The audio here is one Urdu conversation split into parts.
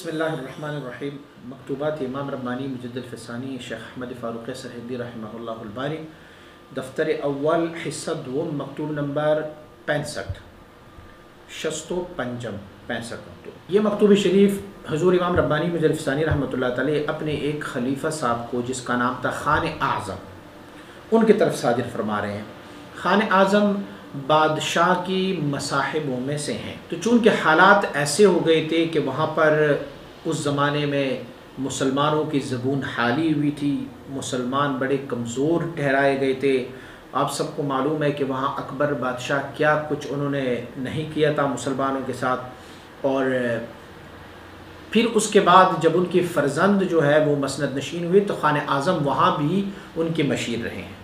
بسم اللہ الرحمن الرحیم۔ مکتوبات امام ربانی مجد الفسانی شیخ احمد فاروق سرہندی رحمہ اللہ الباری، دفتر اول حصہ دوم، مکتوب نمبر 65 شستو پنجم 65 مکتوب۔ یہ مکتوب شریف حضور امام ربانی مجد الفسانی رحمۃ اللہ تعالی اپنے ایک خلیفہ صاحب کو، جس کا نام تھا خان اعظم، ان کی طرف صادر فرما رہے ہیں۔ خان اعظم بادشاہ کی مصاحبوں میں سے ہیں، تو چونکہ حالات ایسے ہو گئے تھے کہ وہاں پر اس زمانے میں مسلمانوں کی زبون حالی ہوئی تھی، مسلمان بڑے کمزور ٹھہرائے گئے تھے۔ آپ سب کو معلوم ہے کہ وہاں اکبر بادشاہ کیا کچھ انہوں نے نہیں کیا تھا مسلمانوں کے ساتھ، اور پھر اس کے بعد جب ان کی فرزند جو ہے وہ مسند نشین ہوئی تو خان اعظم وہاں بھی ان کے مشیر رہے ہیں۔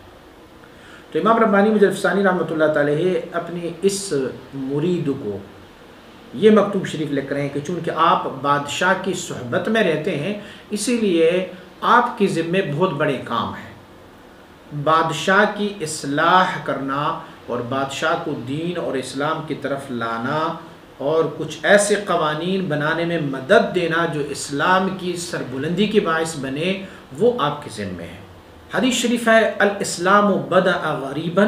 تو امام ربانی مجد الفسانی رحمۃ اللہ تعالی اپنی اس مرید کو یہ مکتوب شریف لکھ رہے ہیں کہ چونکہ آپ بادشاہ کی صحبت میں رہتے ہیں، اسی لیے آپ کے ذمے بہت بڑے کام ہیں۔ بادشاہ کی اصلاح کرنا اور بادشاہ کو دین اور اسلام کی طرف لانا اور کچھ ایسے قوانین بنانے میں مدد دینا جو اسلام کی سربلندی کے باعث بنے، وہ آپ کے ذمے ہے۔ حدیث شریف ہے، الاسلام بدأ غریبا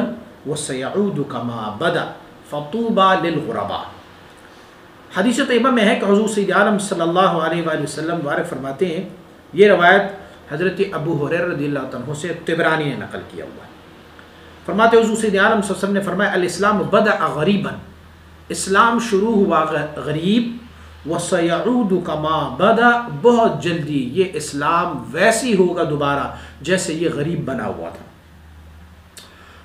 وسیعود کما بدأ فطوبى للغرباء۔ حدیث طیبہ میں ہے کہ حضور سید عالم صلی اللہ علیہ وآلہ وسلم وارد فرماتے ہیں، یہ روایت حضرت ابو ہریرہ رضی اللہ عنہ سے طبرانی نے نقل کیا ہوا ہے۔ فرماتے حضور سید عالم صلی اللہ علیہ وسلم نے فرمایا، الاسلام بدأ غریبا، اسلام شروع ہوا غریب، وَسَيَعُودُ كَمَا بَدَأَ، بہت جلدی یہ اسلام ویسی ہوگا دوبارہ جیسے یہ غریب بنا ہوا تھا۔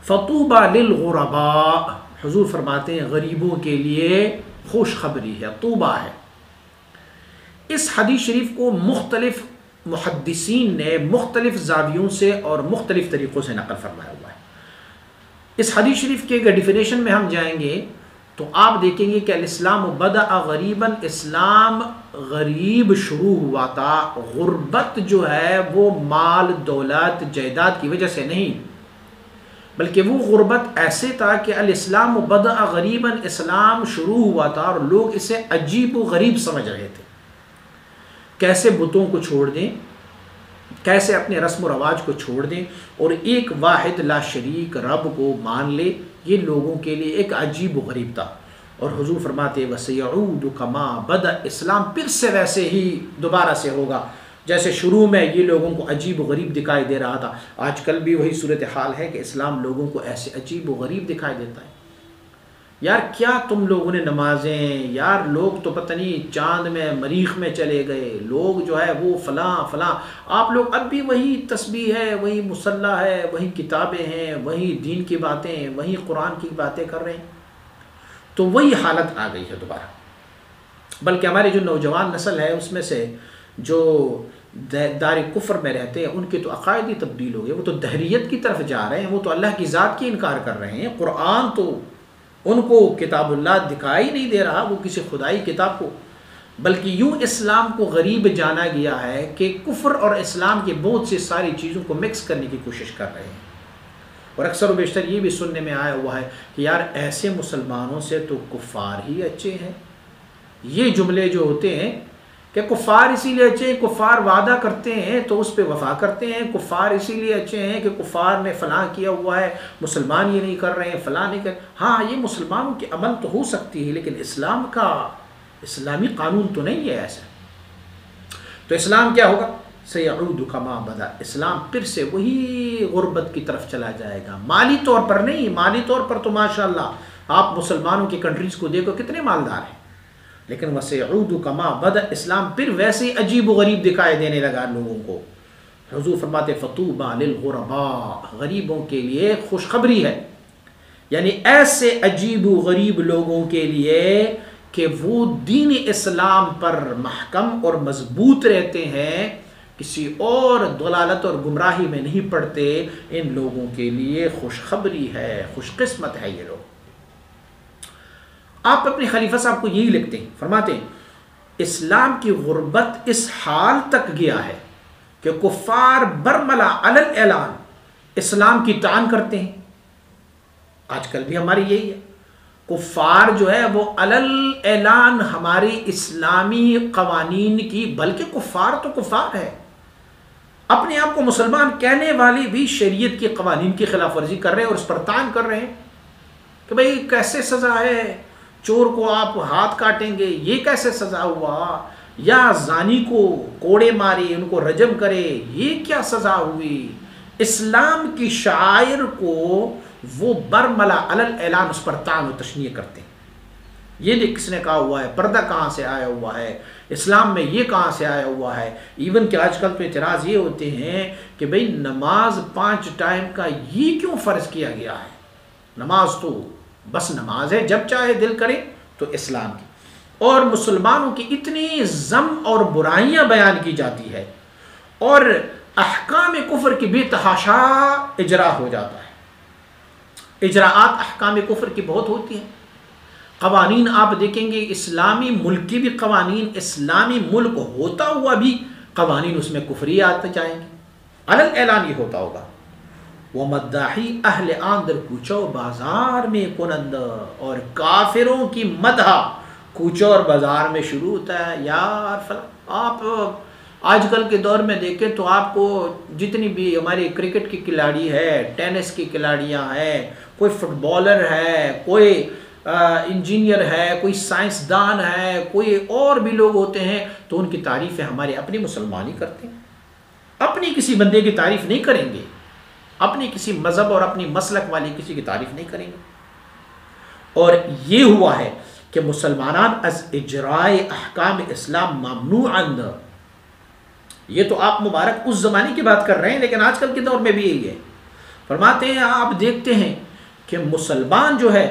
فَطُوبَى لِلْغُرَبَاء، حضور فرماتے ہیں غریبوں کے لیے خوشخبری ہے، طوبہ ہے۔ اس حدیث شریف کو مختلف محدثین نے مختلف زاویوں سے اور مختلف طریقوں سے نقل فرمایا ہوا ہے۔ اس حدیث شریف کے اگر ڈیفینیشن میں ہم جائیں گے تو آپ دیکھیں گے کہ الاسلام بدأ غریباً، اسلام غریب شروع ہوا تھا۔ غربت جو ہے وہ مال دولت جائیداد کی وجہ سے نہیں، بلکہ وہ غربت ایسے تھا کہ الاسلام بدأ غریباً، اسلام شروع ہوا تھا اور لوگ اسے عجیب و غریب سمجھ رہے تھے۔ کیسے بتوں کو چھوڑ دیں، کیسے اپنے رسم و رواج کو چھوڑ دیں اور ایک واحد لا شریک رب کو مان لے، یہ لوگوں کے لیے ایک عجیب و غریب تھا۔ اور حضور فرماتے وَسَيَعُودُ كَمَا بَدَأَ، اسلام پھر سے ویسے ہی دوبارہ سے ہوگا جیسے شروع میں یہ لوگوں کو عجیب و غریب دکھائی دے رہا تھا۔ آج کل بھی وہی صورتحال ہے کہ اسلام لوگوں کو ایسے عجیب و غریب دکھائی دیتا ہے۔ یار کیا تم لوگوں نے نمازیں، یار لوگ تو پتہ نہیں چاند میں مریخ میں چلے گئے، لوگ جو ہے وہ فلاں فلاں، آپ لوگ اب بھی وہی تسبیح ہے، وہی مصلی ہے، وہی کتابیں ہیں، وہی دین کی باتیں، وہی قرآن کی باتیں کر رہے ہیں۔ تو وہی حالت آ گئی ہے دوبارہ۔ بلکہ ہماری جو نوجوان نسل ہے اس میں سے جو دار کفر میں رہتے ہیں ان کے تو عقائد ہی تبدیل ہو گئے، وہ تو دہریت کی طرف جا رہے ہیں، وہ تو اللہ کی ذات کی انکار کر رہے ہیں۔ قرآن تو ان کو کتاب اللہ دکھائی نہیں دے رہا، وہ کسی خدائی کتاب کو، بلکہ یوں اسلام کو غریب جانا گیا ہے کہ کفر اور اسلام کی بہت سی ساری چیزوں کو مکس کرنے کی کوشش کر رہے ہیں۔ اور اکثر و بیشتر یہ بھی سننے میں آیا ہوا ہے کہ یار ایسے مسلمانوں سے تو کفار ہی اچھے ہیں۔ یہ جملے جو ہوتے ہیں کہ کفار اسی لیے اچھے ہیں، کفار وعدہ کرتے ہیں تو اس پہ وفا کرتے ہیں، کفار اسی لیے اچھے ہیں کہ کفار نے فلاں کیا ہوا ہے، مسلمان یہ نہیں کر رہے ہیں، فلاں نہیں کر۔ ہاں یہ مسلمانوں کے عمل تو ہو سکتی ہے لیکن اسلام کا اسلامی قانون تو نہیں ہے ایسا۔ تو اسلام کیا ہوگا؟ سیعود کما بدا، اسلام پھر سے وہی غربت کی طرف چلا جائے گا۔ مالی طور پر نہیں، مالی طور پر تو ماشاءاللہ آپ مسلمانوں کی کنٹریز کو دیکھو کتنے مالدار ہیں، لیکن وسیعود کما بدا، اسلام پھر ویسے عجیب و غریب دکھائی دینے لگا لوگوں کو۔ حضور فرماتے فطوبى للغرباء، غریبوں کے لیے خوشخبری ہے، یعنی ایسے عجیب و غریب لوگوں کے لیے کہ وہ دین اسلام پر محکم اور مضبوط رہتے ہیں، کسی اور ضلالت اور گمراہی میں نہیں پڑتے، ان لوگوں کے لیے خوشخبری ہے، خوش قسمت ہے یہ لوگ۔ آپ اپنے خلیفہ صاحب کو یہی لکھتے ہیں، فرماتے ہیں اسلام کی غربت اس حال تک گیا ہے کہ کفار برملا علی الاعلان اسلام کی طعن کرتے ہیں۔ آج کل بھی ہماری یہی ہے، کفار جو ہے وہ علل اعلان ہماری اسلامی قوانین کی، بلکہ کفار تو کفار ہے، اپنے آپ کو مسلمان کہنے والے بھی شریعت کے قوانین کی خلاف ورزی کر رہے ہیں اور اس پر طعن کر رہے ہیں کہ بھئی کیسے سزا ہے، چور کو آپ ہاتھ کاٹیں گے، یہ کیسے سزا ہوا، یا زانی کو کوڑے مارے، ان کو رجم کرے، یہ کیا سزا ہوئی۔ اسلام کی شعائر کو وہ برملا علل اعلان اس پر طعن و تشنیع کرتے ہیں، یہ دیکھ کس نے کہا ہوا ہے، پردہ کہاں سے آیا ہوا ہے، اسلام میں یہ کہاں سے آیا ہوا ہے۔ ایون کہ آج کل تو اعتراض یہ ہوتے ہیں کہ بھئی نماز 5 ٹائم کا یہ کیوں فرض کیا گیا ہے، نماز تو بس نماز ہے، جب چاہے دل کرے تو اسلام کی، اور مسلمانوں کی اتنی ذم اور برائیاں بیان کی جاتی ہے اور احکام کفر کی بے تحاشا اجرا ہو جاتا ہے۔ اجراءات احکام کفر کی بہت ہوتی ہیں، قوانین آپ دیکھیں گے اسلامی ملک کی بھی قوانین، اسلامی ملک ہوتا ہوا بھی قوانین اس میں کفری آتے جائیں گے، علل اعلان یہ ہوتا ہوگا۔ وَمَدَّاحِي اہل آندر کوچو بازار میں کنند، اور کافروں کی مدح کوچو اور بازار میں شروع ہوتا ہے۔ یار آپ آج کل کے دور میں دیکھیں تو آپ کو جتنی بھی ہماری کرکٹ کی کھلاڑی ہے، ٹینس کی کھلاڑیاں ہیں، کوئی فٹ بالر ہے، کوئی انجینئر ہے، کوئی سائنسدان ہے، کوئی اور بھی لوگ ہوتے ہیں، تو ان کی تعریفیں ہمارے اپنے مسلمان ہی کرتے ہیں، اپنی کسی بندے کی تعریف نہیں کریں گے، اپنی کسی مذہب اور اپنی مسلک والی کسی کی تعریف نہیں کریں گے۔ اور یہ ہوا ہے کہ مسلمانان از اجرائے احکام اسلام ممنوعند، یہ تو آپ مبارک اس زمانے کی بات کر رہے ہیں، لیکن آج کل کے دور میں بھی یہی ہے۔ فرماتے ہیں آپ دیکھتے ہیں کہ مسلمان جو ہے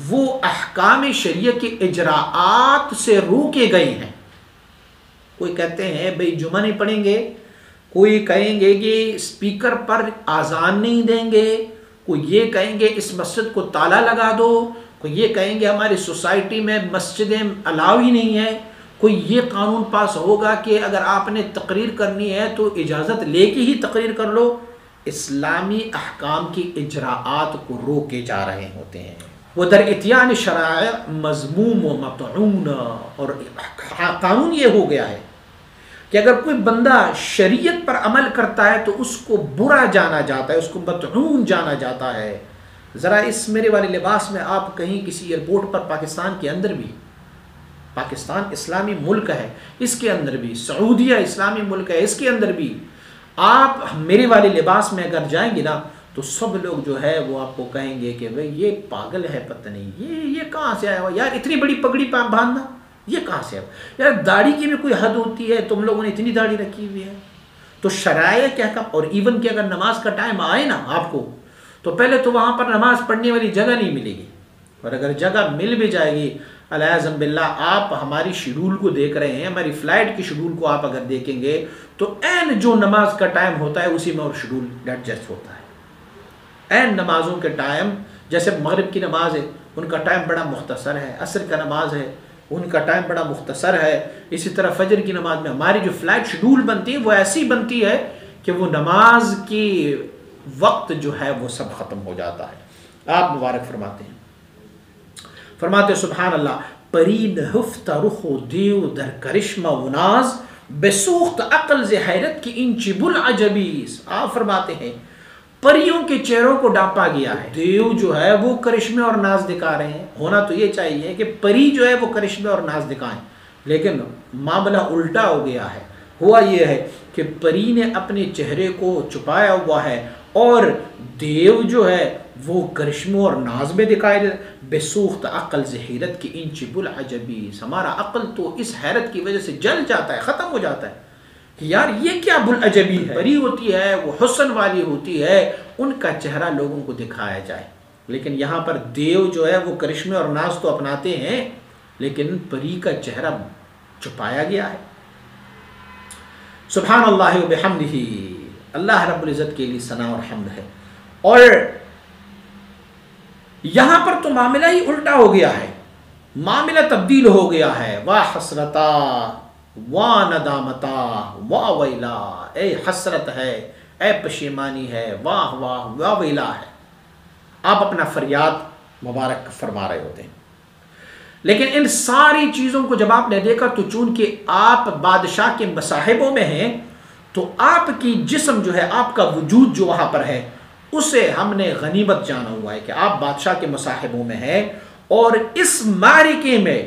وہ احکام شریعت کے اجراءات سے روکے گئے ہیں۔ کوئی کہتے ہیں بھئی جمعہ نہیں پڑھیں گے، کوئی کہیں گے کہ اسپیکر پر آذان نہیں دیں گے، کوئی یہ کہیں گے اس مسجد کو تالا لگا دو، کوئی یہ کہیں گے ہماری سوسائٹی میں مسجدیں الاؤ ہی نہیں ہے، کوئی یہ قانون پاس ہوگا کہ اگر آپ نے تقریر کرنی ہے تو اجازت لے کے ہی تقریر کر لو۔ اسلامی احکام کی اجراءات کو روکے جا رہے ہوتے ہیں، وہ در اتیان شرائع مذموم و مطعون، اور قانون یہ ہو گیا ہے کہ اگر کوئی بندہ شریعت پر عمل کرتا ہے تو اس کو برا جانا جاتا ہے، اس کو مطعون جانا جاتا ہے۔ ذرا اس میرے والے لباس میں آپ کہیں کسی ایئرپورٹ پر، پاکستان کے اندر بھی، پاکستان اسلامی ملک ہے، اس کے اندر بھی سعودیہ اسلامی ملک ہے، اس کے اندر بھی آپ میرے والے لباس میں اگر جائیں گے نا تو سب لوگ جو ہے وہ آپ کو کہیں گے کہ بھئی یہ پاگل ہے، پتہ نہیں یہ کہاں سے آیا ہوا، یار اتنی بڑی پگڑی باندھنا یہ کہاں سے آیا، یار داڑھی کی بھی کوئی حد ہوتی ہے، تم لوگوں نے اتنی داڑھی رکھی ہوئی ہے۔ تو شرائع کیا کہا، اور ایون کہ اگر نماز کا ٹائم آئے نا آپ کو تو پہلے تو وہاں پر نماز پڑھنے والی جگہ نہیں ملے گی، اور اگر جگہ مل بھی جائے گی العیاذ باللہ، آپ ہماری شیڈول کو دیکھ رہے ہیں، ہماری فلائٹ کی شیڈول کو آپ اگر دیکھیں گے تو این جو نماز کا ٹائم ہوتا ہے اسی میں اور شیڈول ایڈجسٹ ہوتا ہے۔ این نمازوں کے ٹائم، جیسے مغرب کی نماز ہے ان کا ٹائم بڑا مختصر ہے، عصر کا نماز ہے ان کا ٹائم بڑا مختصر ہے، اسی طرح فجر کی نماز میں ہماری جو فلائٹ شیڈول بنتی ہے وہ ایسی بنتی ہے کہ وہ نماز کی وقت جو ہے وہ سب ختم ہو جاتا ہے۔ آپ مبارک فرماتے ہیں، فرماتے سبحان اللہ، پری نہفت رخ و دیو در کرشمہ و ناز، بسوخت عقل ز حیرت کی انچ بلعجبیز۔ آپ فرماتے ہیں پریوں کے چہروں کو ڈانپا گیا ہے، دیو جو ہے وہ کرشمے اور ناز دکھا رہے ہیں، ہونا تو یہ چاہیے کہ پری جو ہے وہ کرشمے اور ناز دکھائیں، لیکن معاملہ الٹا ہو گیا ہے۔ ہوا یہ ہے کہ پری نے اپنے چہرے کو چھپایا ہوا ہے اور دیو جو ہے وہ کرشموں اور ناز میں دکھائے دے۔ بسوخت عقل ز حیرت کی انچ بلعجبیز، ہمارا عقل تو اس حیرت کی وجہ سے جل جاتا ہے، ختم ہو جاتا ہے کہ یار یہ کیا بلعجبی ہے، پری ہوتی ہے وہ حسن والی ہوتی ہے، ان کا چہرہ لوگوں کو دکھایا جائے، لیکن یہاں پر دیو جو ہے وہ کرشمے اور ناز تو اپناتے ہیں لیکن پری کا چہرہ چھپایا گیا ہے۔ سبحان اللہ و بحمدہ، اللہ رب العزت کے لیے ثنا اور حمد ہے۔ اور یہاں پر تو معاملہ ہی الٹا ہو گیا ہے، معاملہ تبدیل ہو گیا ہے۔ واہ حسرتا واہ ندامتا واہ ویلا، اے حسرت ہے، اے پشیمانی ہے، واہ واہ واہ ویلا ہے۔ آپ اپنا فریاد مبارک فرما رہے ہوتے ہیں۔ لیکن ان ساری چیزوں کو جب آپ نے دیکھا تو چونکہ آپ بادشاہ کے مصاحبوں میں ہیں تو آپ کی جسم جو ہے، آپ کا وجود جو وہاں پر ہے، اسے ہم نے غنیمت جانا ہوا ہے کہ آپ بادشاہ کے مصاحبوں میں ہیں. اور اس معرکے میں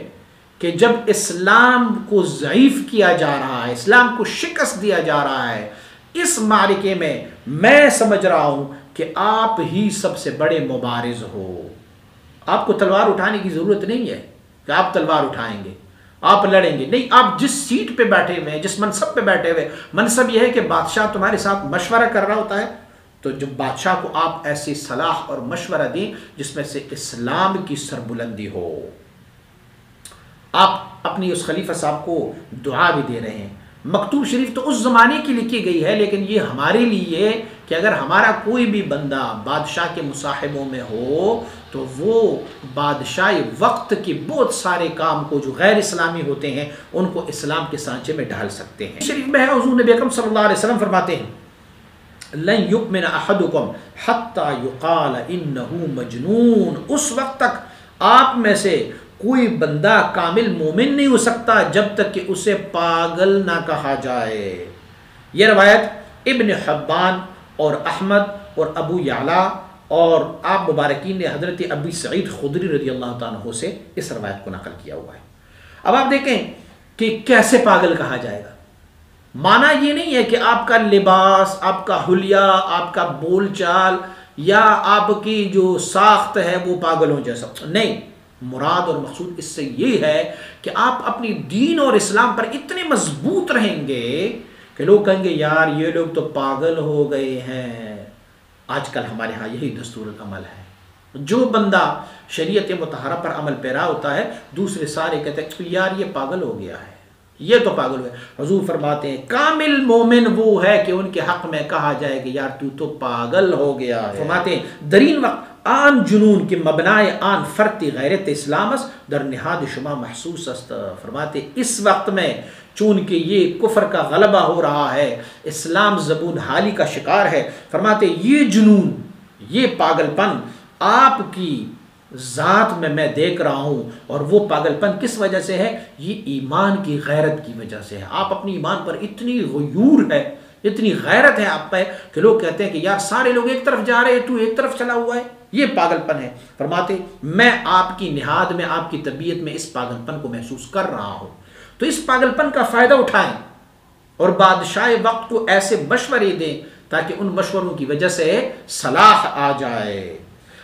کہ جب اسلام کو ضعیف کیا جا رہا ہے، اسلام کو شکست دیا جا رہا ہے، اس معرکے میں سمجھ رہا ہوں کہ آپ ہی سب سے بڑے مبارز ہو. آپ کو تلوار اٹھانے کی ضرورت نہیں ہے کہ آپ تلوار اٹھائیں گے، آپ لڑیں گے، نہیں. آپ جس سیٹ پہ بیٹھے ہوئے ہیں، جس منصب پہ بیٹھے ہوئے، منصب یہ ہے کہ بادشاہ تمہارے ساتھ مشورہ کر رہا ہوتا ہے، تو جب بادشاہ کو آپ ایسی صلاح اور مشورہ دیں جس میں سے اسلام کی سربلندی ہو. آپ اپنی اس خلیفہ صاحب کو دعا بھی دے رہے ہیں. مکتوب شریف تو اس زمانے کی لکھی گئی ہے، لیکن یہ ہمارے لیے کہ اگر ہمارا کوئی بھی بندہ بادشاہ کے مصاحبوں میں ہو تو وہ بادشاہ وقت کے بہت سارے کام کو جو غیر اسلامی ہوتے ہیں ان کو اسلام کے سانچے میں ڈھال سکتے ہیں. شریف میں ہے حضور نبی اکرم صلی اللہ علیہ وسلم فرماتے ہیں لن یؤمن احدکم حتی یقال انہ مجنون. اس وقت تک آپ میں سے کوئی بندہ کامل مومن نہیں ہو سکتا جب تک کہ اسے پاگل نہ کہا جائے. یہ روایت ابن حبان اور احمد اور ابو یعلا اور آپ مبارکین نے حضرت ابی سعید خدری رضی اللہ تعالیٰ عنہ سے اس روایت کو نقل کیا ہوا ہے. اب آپ دیکھیں کہ کیسے پاگل کہا جائے گا. معنی یہ نہیں ہے کہ آپ کا لباس، آپ کا حلیہ، آپ کا بول چال یا آپ کی جو ساخت ہے وہ پاگلوں جیسا، نہیں. مراد اور مقصود اس سے یہ ہے کہ آپ اپنی دین اور اسلام پر اتنے مضبوط رہیں گے کہ لوگ کہیں گے یار یہ لوگ تو پاگل ہو گئے ہیں. آج کل ہمارے ہاں یہی دستور العمل ہے. جو بندہ شریعت مطہرہ پر عمل پیرا ہوتا ہے دوسرے سارے کہتے ہیں یار یہ پاگل ہو گیا ہے، یہ تو پاگل ہو گیا. حضور فرماتے ہیں کامل مومن وہ ہے کہ ان کے حق میں کہا جائے کہ یار تو پاگل ہو گیا ہے. فرماتے ہیں درین وقت آن جنون کے مبنائے آن فرتی غیرت اسلام است در نہاد شما محسوس است. فرماتے اس وقت میں چونکہ یہ کفر کا غلبہ ہو رہا ہے، اسلام زبون حالی کا شکار ہے، فرماتے یہ جنون، یہ پاگل پن آپ کی ذات میں دیکھ رہا ہوں. اور وہ پاگل پن کس وجہ سے ہے؟ یہ ایمان کی غیرت کی وجہ سے ہے. آپ اپنی ایمان پر اتنی غیور ہے، اتنی غیرت ہے آپ پہ کہ لوگ کہتے ہیں کہ یار سارے لوگ ایک طرف جا رہے ہیں تو ایک طرف چلا ہوا ہے، یہ پاگل پن ہے. فرماتے میں آپ کی نہاد میں، آپ کی طبیعت میں اس پاگل پن کو محسوس کر رہا ہوں. تو اس پاگل پن کا فائدہ اٹھائیں اور بادشاہ وقت کو ایسے مشورے دیں تاکہ ان مشوروں کی وجہ سے صلاح آ جائے.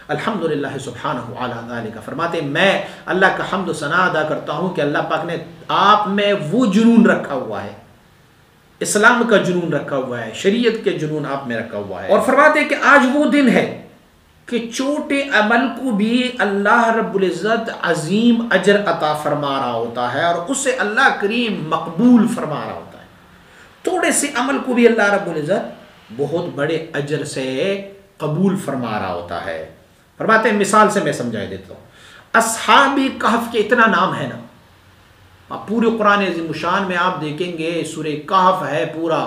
الحمدللہ سبحانہ وعلا ذالک. فرماتے میں اللہ کا حمد و ثنا ادا کرتا ہوں کہ اللہ پاک نے آپ میں وہ جنون رکھا ہوا ہے، اسلام کا جنون رکھا ہوا ہے، شریعت کے جنون آپ میں رکھا ہوا ہے. اور فرماتے کہ آج وہ دن ہے کہ چھوٹے عمل کو بھی اللہ رب العزت عظیم اجر عطا فرما رہا ہوتا ہے اور اسے اللہ کریم مقبول فرما رہا ہوتا ہے. تھوڑے سے عمل کو بھی اللہ رب العزت بہت بڑے اجر سے قبول فرما رہا ہوتا ہے. فرماتے ہیں مثال سے میں سمجھا دیتا ہوں. اصحاب کہف کے اتنا نام ہے نا، پورے قرآن عظیم الشان میں آپ دیکھیں گے سورہ کہف ہے پورا،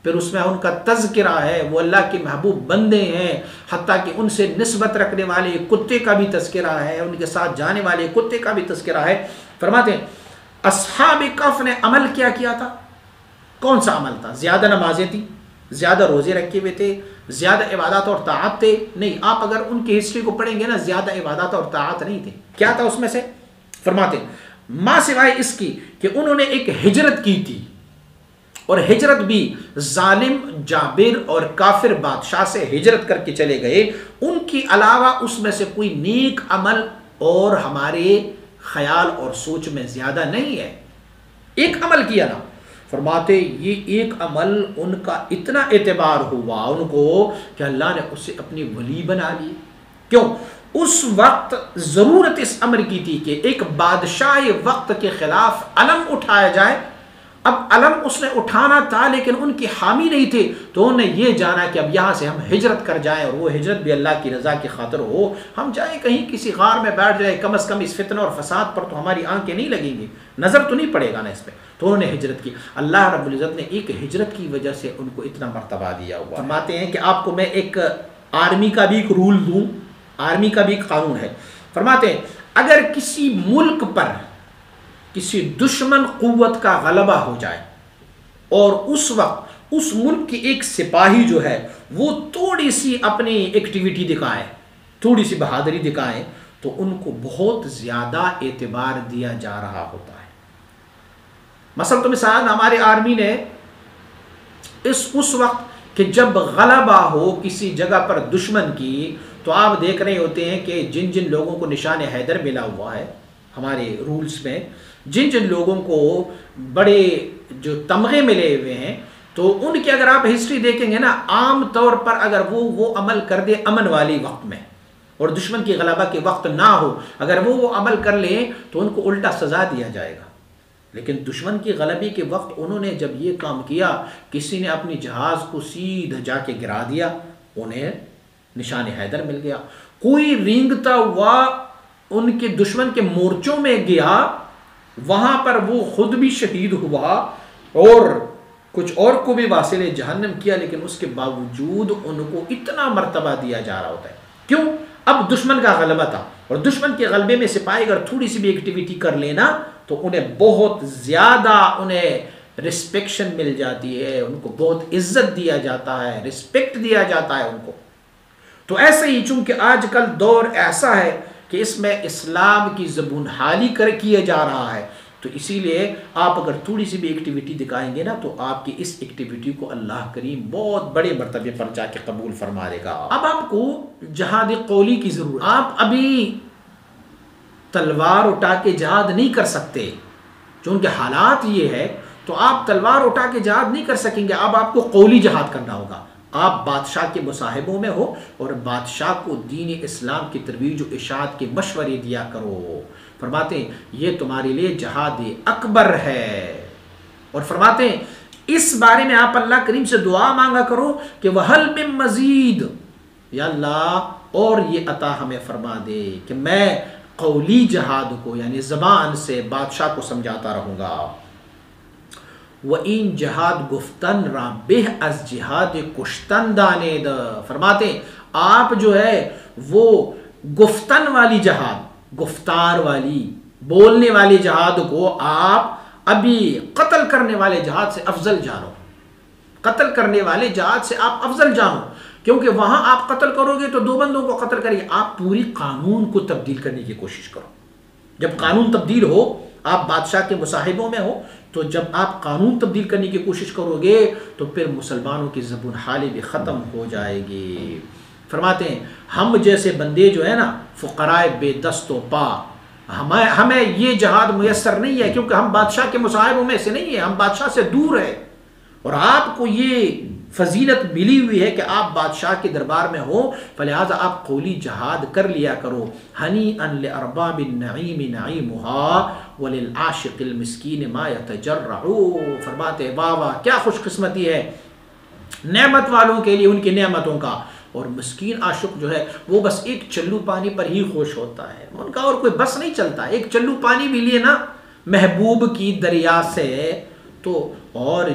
پھر اس میں ان کا تذکرہ ہے، وہ اللہ کے محبوب بندے ہیں، حتیٰ کہ ان سے نسبت رکھنے والے کتے کا بھی تذکرہ ہے، ان کے ساتھ جانے والے کتے کا بھی تذکرہ ہے. فرماتے ہیں اصحاب کہف نے عمل کیا کیا تھا؟ کون سا عمل تھا؟ زیادہ نمازیں تھیں، زیادہ روزے رکھے ہوئے تھے، زیادہ عبادات اور طاعت تھے؟ نہیں. آپ اگر ان کی ہسٹری کو پڑھیں گے نا زیادہ عبادات اور طاعت نہیں تھے. کیا تھا اس میں سے؟ فرماتے ہیں ماں سوائے اس کی کہ انہوں نے ایک ہجرت کی تھی، اور ہجرت بھی ظالم جابر اور کافر بادشاہ سے ہجرت کر کے چلے گئے. ان کے علاوہ اس میں سے کوئی نیک عمل اور ہمارے خیال اور سوچ میں زیادہ نہیں ہے. ایک عمل کیا نا. فرماتے یہ ایک عمل ان کا اتنا اعتبار ہوا ان کو کہ اللہ نے اسے اپنی ولی بنا لی. کیوں؟ اس وقت ضرورت اس امر کی تھی کہ ایک بادشاہ وقت کے خلاف علم اٹھایا جائے. اب علم اس نے اٹھانا تھا لیکن ان کی حامی نہیں تھے، تو انہوں نے یہ جانا کہ اب یہاں سے ہم ہجرت کر جائیں، اور وہ ہجرت بھی اللہ کی رضا کی خاطر ہو. ہم جائیں کہیں کسی غار میں بیٹھ جائیں، کم از کم اس فتنہ اور فساد پر تو ہماری آنکھیں نہیں لگیں گی، نظر تو نہیں پڑے گا نا اس پہ. تو انہوں نے ہجرت کی. اللہ رب العزت نے ایک ہجرت کی وجہ سے ان کو اتنا مرتبہ دیا ہوا. فرماتے ہیں کہ آپ کو میں ایک آرمی کا بھی ایک رول دوں، آرمی کا بھی ایک قانون ہے. فرماتے ہیں اگر کسی ملک پر کسی دشمن قوت کا غلبہ ہو جائے اور اس وقت اس ملک کی ایک سپاہی جو ہے وہ تھوڑی سی اپنی ایکٹیویٹی دکھائے، تھوڑی سی بہادری دکھائیں، تو ان کو بہت زیادہ اعتبار دیا جا رہا ہوتا ہے۔ مثلا تو مثال ہمارے آرمی نے اس وقت کہ جب غلبہ ہو کسی جگہ پر دشمن کی، تو آپ دیکھ رہے ہوتے ہیں کہ جن جن لوگوں کو نشان حیدر ملا ہوا ہے ہمارے رولز میں، جن جن لوگوں کو بڑے جو تمغے ملے ہوئے ہیں، تو ان کی اگر آپ ہسٹری دیکھیں گے نا، عام طور پر اگر وہ عمل کر دے امن والی وقت میں اور دشمن کی غلبہ کے وقت نہ ہو، اگر وہ عمل کر لیں تو ان کو الٹا سزا دیا جائے گا۔ لیکن دشمن کی غلبے کے وقت انہوں نے جب یہ کام کیا، کسی نے اپنی جہاز کو سیدھا جا کے گرا دیا، انہیں نشان حیدر مل گیا۔ کوئی رینگتا ہوا ان کے دشمن کے مورچوں میں گیا، وہاں پر وہ خود بھی شہید ہوا اور کچھ اور کو بھی واصل جہنم کیا، لیکن اس کے باوجود ان کو اتنا مرتبہ دیا جا رہا ہوتا ہے۔ کیوں؟ اب دشمن کا غلبہ تھا، اور دشمن کے غلبے میں سپاہی اگر تھوڑی سی بھی ایکٹیویٹی کر لینا تو انہیں بہت زیادہ رسپیکشن مل جاتی ہے، ان کو بہت عزت دیا جاتا ہے، رسپیکٹ دیا جاتا ہے ان کو۔ تو ایسے ہی چونکہ آج کل دور ایسا ہے کہ اس میں اسلام کی زبون حالی کیا جا رہا ہے، تو اسی لیے آپ اگر تھوڑی سی بھی ایکٹیویٹی دکھائیں گے نا، تو آپ کی اس ایکٹیویٹی کو اللہ کریم بہت بڑے مرتبے پر جا کے قبول فرما دے گا۔ اب آپ کو جہاد قولی کی ضرورت، آپ ابھی تلوار اٹھا کے جہاد نہیں کر سکتے، چونکہ حالات یہ ہے، تو آپ تلوار اٹھا کے جہاد نہیں کر سکیں گے، اب آپ کو قولی جہاد کرنا ہوگا۔ آپ بادشاہ کے مصاحبوں میں ہو اور بادشاہ کو دین اسلام کی ترویج و اشاعت کے مشورے دیا کرو۔ فرماتے ہیں یہ تمہارے لیے جہاد اکبر ہے، اور فرماتے ہیں اس بارے میں آپ اللہ کریم سے دعا مانگا کرو کہ وَهَلْ مِن مزید، یا اللہ اور یہ عطا ہمیں فرما دے کہ میں قولی جہاد کو یعنی زبان سے بادشاہ کو سمجھاتا رہوں گا۔ وَإِن جہاد گفتن را بہ از جہاد کشتن دانید، فرماتے ہیں آپ جو ہے وہ گفتن والی جہاد، گفتار والی بولنے والی جہاد کو آپ ابھی قتل کرنے والے جہاد سے افضل جانو، قتل کرنے والے جہاد سے آپ افضل جانو، کیونکہ وہاں آپ قتل کرو گے تو دو بندوں کو قتل کریں گے، آپ پوری قانون کو تبدیل کرنے کی کوشش کرو۔ جب قانون تبدیل ہو، آپ بادشاہ کے مصاحبوں میں ہو، تو جب آپ قانون تبدیل کرنے کی کوشش کرو گے تو پھر مسلمانوں کی زبون حالی بھی ختم ہو جائے گی۔ فرماتے ہیں ہم جیسے بندے جو ہے نا، فقراء بے دست و پا، ہمیں یہ جہاد میسر نہیں ہے، کیونکہ ہم بادشاہ کے مصاحبوں میں سے نہیں ہیں، ہم بادشاہ سے دور ہیں، اور آپ کو یہ فضیلت ملی ہوئی ہے کہ آپ بادشاہ کے دربار میں ہو، فلہذا آپ قولی جہاد کر لیا کرو۔ ہنیئا لارباب النعیم نعیمها وللعاشق المسکین ما یتجرع، فرماتے واہ واہ کیا خوش قسمتی ہے نعمت والوں کے لیے ان کی نعمتوں کا، اور مسکین عاشق جو ہے وہ بس ایک چلو پانی پر ہی خوش ہوتا ہے، ان کا اور کوئی بس نہیں چلتا، ایک چلو پانی بھی لیے نا محبوب کی دریا سے، تو اور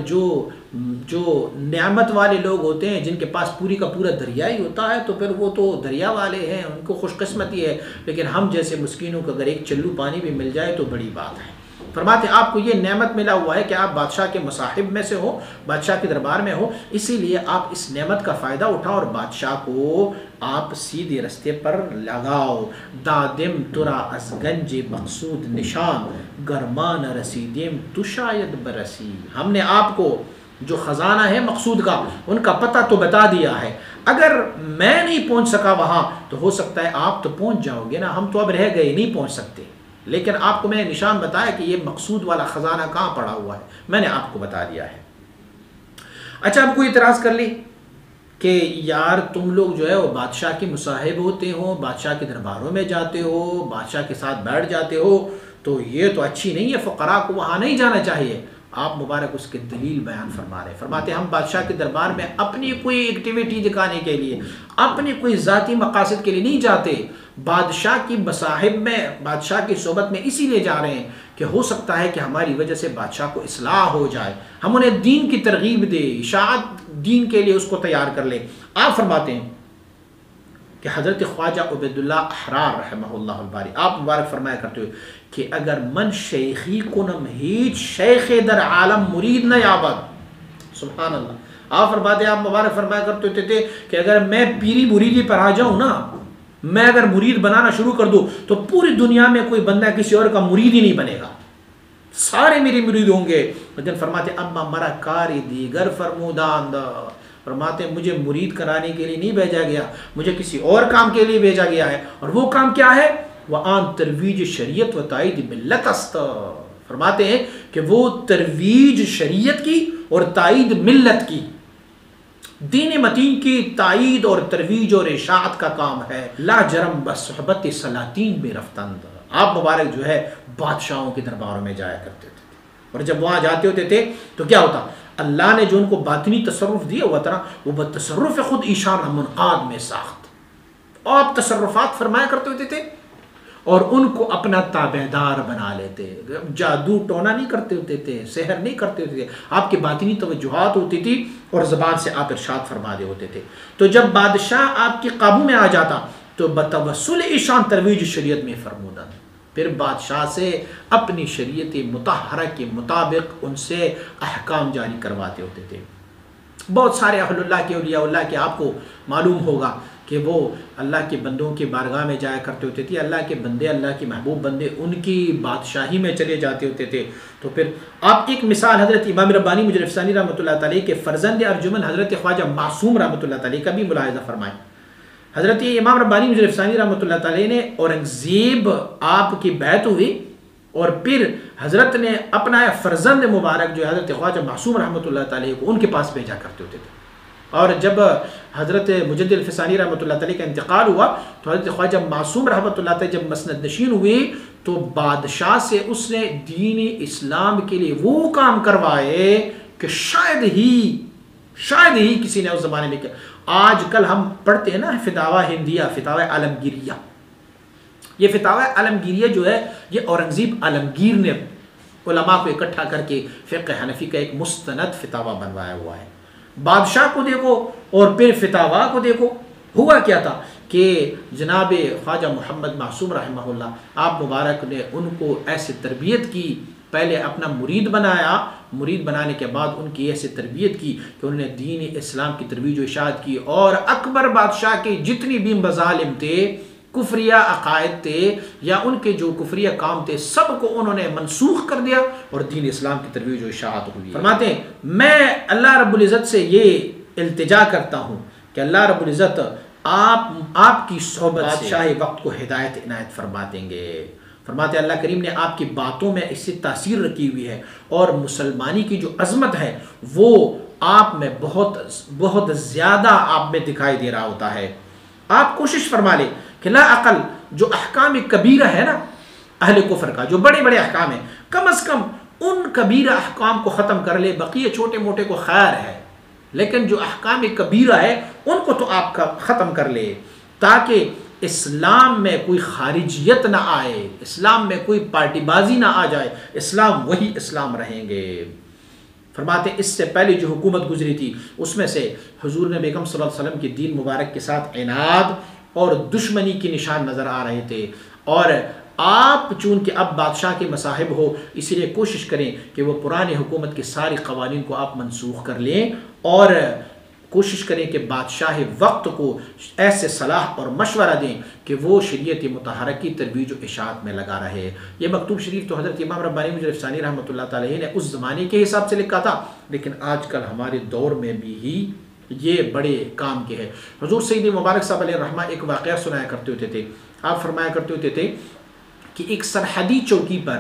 جو نعمت والے لوگ ہوتے ہیں جن کے پاس پوری کا پورا دریا ہی ہوتا ہے، تو پھر وہ تو دریا والے ہیں، ان کو خوش قسمتی ہے، لیکن ہم جیسے مسکینوں کو اگر ایک چلو پانی بھی مل جائے تو بڑی بات ہے۔ فرماتے آپ کو یہ نعمت ملا ہوا ہے کہ آپ بادشاہ کے مصاحب میں سے ہو، بادشاہ کے دربار میں ہو، اسی لیے آپ اس نعمت کا فائدہ اٹھاؤ اور بادشاہ کو آپ سیدھے رستے پر لگاؤ۔ دادم ترا از گنج مقصود نشان، گرمان رسیدیم تو شاید برسی، ہم نے آپ کو جو خزانہ ہے مقصود کا ان کا پتہ تو بتا دیا ہے، اگر میں نہیں پہنچ سکا وہاں تو ہو سکتا ہے آپ تو پہنچ جاؤ گے نا، ہم تو اب رہ گئے نہیں پہنچ سکتے، لیکن آپ کو میں نے نشان بتایا کہ یہ مقصود والا خزانہ کہاں پڑا ہوا ہے، میں نے آپ کو بتا دیا ہے۔ اچھا اب کوئی اعتراض کر لی کہ یار تم لوگ جو ہے وہ بادشاہ کے مصاحب ہوتے ہو، بادشاہ کے درباروں میں جاتے ہو، بادشاہ کے ساتھ بیٹھ جاتے ہو، تو یہ تو اچھی نہیں ہے، فقراء کو وہاں نہیں جانا چاہیے۔ آپ مبارک اس کے دلیل بیان فرما رہے ہیں، فرماتے ہیں ہم بادشاہ کے دربار میں اپنی کوئی ایکٹیویٹی دکھانے کے لیے، اپنی کوئی ذاتی مقاصد کے لیے نہیں جاتے، بادشاہ کی مصاحب میں، بادشاہ کی صحبت میں اسی لیے جا رہے ہیں کہ ہو سکتا ہے کہ ہماری وجہ سے بادشاہ کو اصلاح ہو جائے، ہم انہیں دین کی ترغیب دے، اشاعت دین کے لیے اس کو تیار کر لیں۔ آپ فرماتے ہیں کہ حضرت خواجہ عبید اللہ احرار رحمہ اللہ الباری آپ مبارک فرمایا کرتے ہوئے کہ اگر من شیخی کنم ہیچ شیخ در عالم مرید نہ یابد، سبحان اللہ، آپ فرماتے آپ مبارک فرمایا کرتے ہوتے تھے کہ اگر میں پیری مریدی پر آ جاؤں نا، میں اگر مرید بنانا شروع کر دوں تو پوری دنیا میں کوئی بندہ کسی اور کا مرید ہی نہیں بنے گا، سارے میری مرید ہوں گے۔ لیکن فرماتے اما مرا کاری دیگر فرمودان دا، فرماتے ہیں مجھے مرید کرانے کے لیے نہیں بھیجا گیا، مجھے کسی اور کام کے لیے بھیجا گیا ہے، اور وہ کام کیا ہے؟ وَآن ترویج شریعت و تائید ملت است، فرماتے ہیں کہ وہ ترویج شریعت کی اور تائید ملت کی، دین متین کی تائید اور ترویج اور اشاعت کا کام ہے۔ لا جرم بصحبت سلاطین بے رفتند، آپ مبارک جو ہے بادشاہوں کے درباروں میں جایا کرتے تھے، اور جب وہاں جاتے ہوتے تھے تو کیا ہوتا؟ اللہ نے جو ان کو باطنی تصرف دیا ہوا تھا وہ بتصرف خود ایشان منقاد میں ساخت، آپ تصرفات فرمایا کرتے ہوتے تھے اور ان کو اپنا تابعدار بنا لیتے، جادو ٹونا نہیں کرتے ہوتے تھے، سحر نہیں کرتے ہوتے تھے، آپ کی باطنی توجہات ہوتی تھی اور زبان سے آپ ارشاد فرما دے ہوتے تھے۔ تو جب بادشاہ آپ کے قابو میں آ جاتا تو بتوسل ایشان ترویج شریعت میں فرمودن، پھر بادشاہ سے اپنی شریعت مطہرہ کے مطابق ان سے احکام جاری کرواتے ہوتے تھے۔ بہت سارے اہل اللہ کے اولیاء اللہ کے آپ کو معلوم ہوگا کہ وہ اللہ کے بندوں کے بارگاہ میں جایا کرتے ہوتے تھے، اللہ کے بندے، اللہ کے محبوب بندے ان کی بادشاہی میں چلے جاتے ہوتے تھے۔ تو پھر آپ ایک مثال حضرت امام ربانی مجرب ثانی رحمۃ اللہ تعالیٰ کے فرزند ارجمن حضرت خواجہ معصوم رحمۃ اللہ تعالیٰ کا بھی ملاحظہ فرمائیں۔ حضرت امام ربانی مجرب ثانی رحمۃ اللہ تعالیٰ نے اورنگزیب آپ کی بیعت ہوئی اور پھر حضرت نے اپنا فرزند مبارک جو حضرت خواجہ معصوم رحمۃ اللہ تعالیٰ کو ان کے پاس بھیجا کرتے ہوتے تھے، اور جب حضرت مجدد الفسانی رحمۃ اللہ تعالیٰ کا انتقال ہوا تو حضرت خواجہ معصوم رحمۃ اللہ تعالیٰ جب مسند نشین ہوئے تو بادشاہ سے اس نے دین اسلام کے لیے وہ کام کروائے کہ شاید ہی کسی نے اس زمانے میں کیا۔ آج کل ہم پڑھتے ہیں نا فتاوی ہندیہ، فتاوی عالمگیریہ، یہ فتاوی عالمگیریہ جو ہے یہ اورنگزیب عالمگیر نے علماء کو اکٹھا کر کے فقہ حنفی کا ایک مستند فتاوی بنوایا ہوا ہے۔ بادشاہ کو دیکھو اور پھر فتاوی کو دیکھو، ہوا کیا تھا کہ جناب خواجہ محمد معصوم رحمہ اللہ آپ مبارک نے ان کو ایسے تربیت کی، پہلے اپنا مرید بنایا، مرید بنانے کے بعد ان کی ایسے تربیت کی کہ انہوں نے دین اسلام کی ترویج و اشاعت کی، اور اکبر بادشاہ کے جتنی بھی مظالم تھے، کفریہ عقائد تھے یا ان کے جو کفریہ کام تھے، سب کو انہوں نے منسوخ کر دیا اور دین اسلام کی ترویج و اشاعت ہوئی۔ فرماتے ہیں میں اللہ رب العزت سے یہ التجا کرتا ہوں کہ اللہ رب العزت آپ کی صحبت بادشاہ وقت کو ہدایت عنایت فرما دیں گے۔ فرماتے اللہ کریم نے آپ کی باتوں میں اس سے تاثیر رکھی ہوئی ہے، اور مسلمانی کی جو عظمت ہے وہ آپ میں بہت زیادہ آپ میں دکھائی دے رہا ہوتا ہے۔ آپ کوشش فرما لیں کہ لا عقل جو احکام کبیرہ ہے نا اہل کفر کا، جو بڑے بڑے احکام ہیں، کم از کم ان کبیرہ احکام کو ختم کر لے، بقیہ چھوٹے موٹے کو خیر ہے، لیکن جو احکام کبیرہ ہے ان کو تو آپ ختم کر لے، تاکہ اسلام میں کوئی خارجیت نہ آئے، اسلام میں کوئی پارٹی بازی نہ آ جائے، اسلام وہی اسلام رہیں گے۔ فرماتے اس سے پہلے جو حکومت گزری تھی اس میں سے حضور نبی اکرم صلی اللہ علیہ وسلم کے دین مبارک کے ساتھ عناد اور دشمنی کے نشان نظر آ رہے تھے، اور آپ چونکہ اب بادشاہ کے مصاحب ہو اس لیے کوشش کریں کہ وہ پرانے حکومت کے سارے قوانین کو آپ منسوخ کر لیں، اور کوشش کریں کہ بادشاہ وقت کو ایسے صلاح اور مشورہ دیں کہ وہ شریعت مطہرہ کی ترویج و اشاعت میں لگا رہے۔ یہ مکتوب شریف تو حضرت امام ربانی مجرب ثانی رحمۃ اللہ تعالیٰ نے اس زمانے کے حساب سے لکھا تھا، لیکن آج کل ہمارے دور میں بھی ہی یہ بڑے کام کے ہے۔ حضور سید مبارک صاحب علیہ الرحمہ ایک واقعہ سنایا کرتے ہوتے تھے، آپ فرمایا کرتے ہوتے تھے کہ ایک سرحدی چوکی پر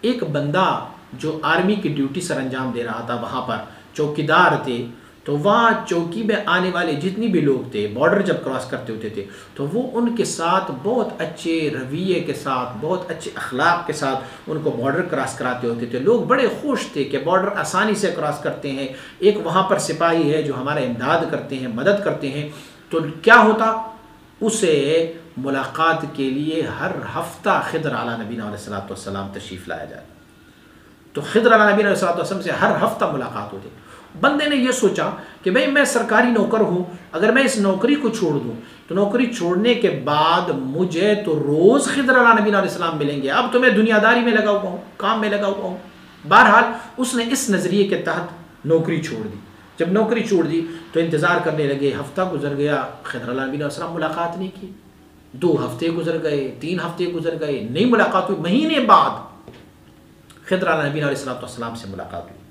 ایک بندہ جو آرمی کی ڈیوٹی سر انجام دے رہا تھا، وہاں پر چوکیدار تھے، تو وہاں چوکی میں آنے والے جتنی بھی لوگ تھے، بارڈر جب کراس کرتے ہوتے تھے تو وہ ان کے ساتھ بہت اچھے رویے کے ساتھ، بہت اچھے اخلاق کے ساتھ ان کو بارڈر کراس کراتے ہوتے تھے۔ لوگ بڑے خوش تھے کہ بارڈر آسانی سے کراس کرتے ہیں، ایک وہاں پر سپاہی ہے جو ہمارا امداد کرتے ہیں، مدد کرتے ہیں۔ تو کیا ہوتا، اسے ملاقات کے لیے ہر ہفتہ خضر علیہ نبینا علیہ الصلوۃ والسلام تشریف لایا جائے، تو خضر علیہ نبینا علیہ الصلوۃ والسلام سے ہر ہفتہ ملاقات ہوتی۔ بندے نے یہ سوچا کہ بھئی میں سرکاری نوکر ہوں، اگر میں اس نوکری کو چھوڑ دوں، تو نوکری چھوڑنے کے بعد مجھے تو روز خضر علیہ نبی علیہ السلام ملیں گے، اب تو میں دنیا داری میں لگا ہوا ہوں، کام میں لگا ہوا ہوں۔ بہرحال اس نے اس نظریے کے تحت نوکری چھوڑ دی۔ جب نوکری چھوڑ دی تو انتظار کرنے لگے، ہفتہ گزر گیا، خضر علیہ نبی علیہ السلام ملاقات نہیں کی، 2 ہفتے گزر گئے، 3 ہفتے گزر گئے، نہیں ملاقات ہوئی۔ مہینے بعد خضر علیہ نبی علیہ السلام سے ملاقات ہوئی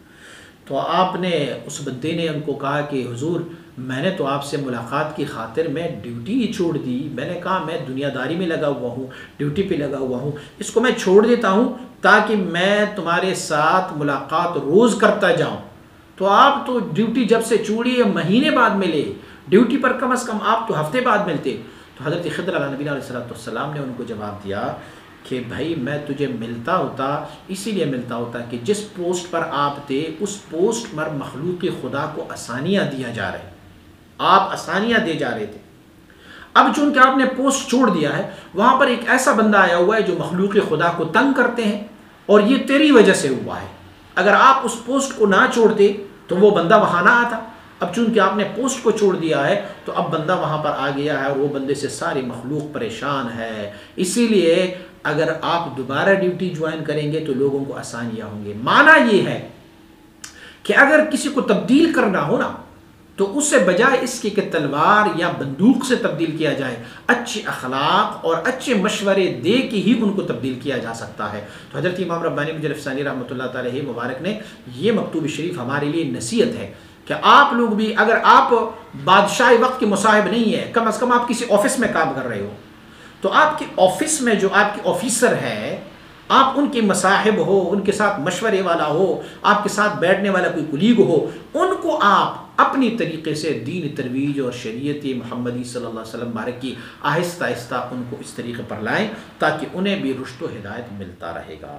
تو آپ نے، اس بندے نے ان کو کہا کہ حضور میں نے تو آپ سے ملاقات کی خاطر میں ڈیوٹی ہی چھوڑ دی، میں نے کہا میں دنیا داری میں لگا ہوا ہوں، ڈیوٹی پہ لگا ہوا ہوں، اس کو میں چھوڑ دیتا ہوں تاکہ میں تمہارے ساتھ ملاقات روز کرتا جاؤں۔ تو آپ تو ڈیوٹی جب سے چھوڑی ہے مہینے بعد ملے، ڈیوٹی پر کم از کم آپ تو ہفتے بعد ملتے۔ تو حضرت خضر علیہ نبی علیہ السلام نے ان کو جواب دیا کہ بھائی میں تجھے ملتا ہوتا، اسی لیے ملتا ہوتا کہ جس پوسٹ پر آپ تھے اس پوسٹ پر مخلوق خدا کو آسانیاں دیا جا رہے، آپ آسانیاں دے جا رہے تھے۔ اب چونکہ آپ نے پوسٹ چھوڑ دیا ہے، وہاں پر ایک ایسا بندہ آیا ہوا ہے جو مخلوق خدا کو تنگ کرتے ہیں، اور یہ تیری وجہ سے ہوا ہے۔ اگر آپ اس پوسٹ کو نہ چھوڑتے تو وہ بندہ وہاں نہ آتا۔ اب چونکہ آپ نے پوسٹ کو چھوڑ دیا ہے تو اب بندہ وہاں پر آ گیا ہے، اور وہ بندے سے ساری مخلوق پریشان ہے۔ اسی لیے اگر آپ دوبارہ ڈیوٹی جوائن کریں گے تو لوگوں کو آسانیاں ہوں گے۔ معنی یہ ہے کہ اگر کسی کو تبدیل کرنا ہو نا تو اس سے بجائے اس کے کہ تلوار یا بندوق سے تبدیل کیا جائے، اچھے اخلاق اور اچھے مشورے دے کے ہی ان کو تبدیل کیا جا سکتا ہے۔ تو حضرت امام ربانی مجدد ثانی رحمۃ اللہ تعالی مبارک نے یہ مکتوب شریف ہمارے لیے نصیحت ہے کہ آپ لوگ بھی، اگر آپ بادشاہ وقت کے مصاحب نہیں ہیں، کم از کم آپ کسی آفس میں کام کر رہے ہو، تو آپ کے آفس میں جو آپ کے آفیسر ہے، آپ ان کے مصاحب ہو، ان کے ساتھ مشورے والا ہو، آپ کے ساتھ بیٹھنے والا کوئی کلیگ ہو، ان کو آپ اپنی طریقے سے دین ترویج اور شریعت محمدی صلی اللہ علیہ وسلم بارک کی آہستہ آہستہ ان کو اس طریقے پر لائیں تاکہ انہیں بھی رشد و ہدایت ملتا رہے گا۔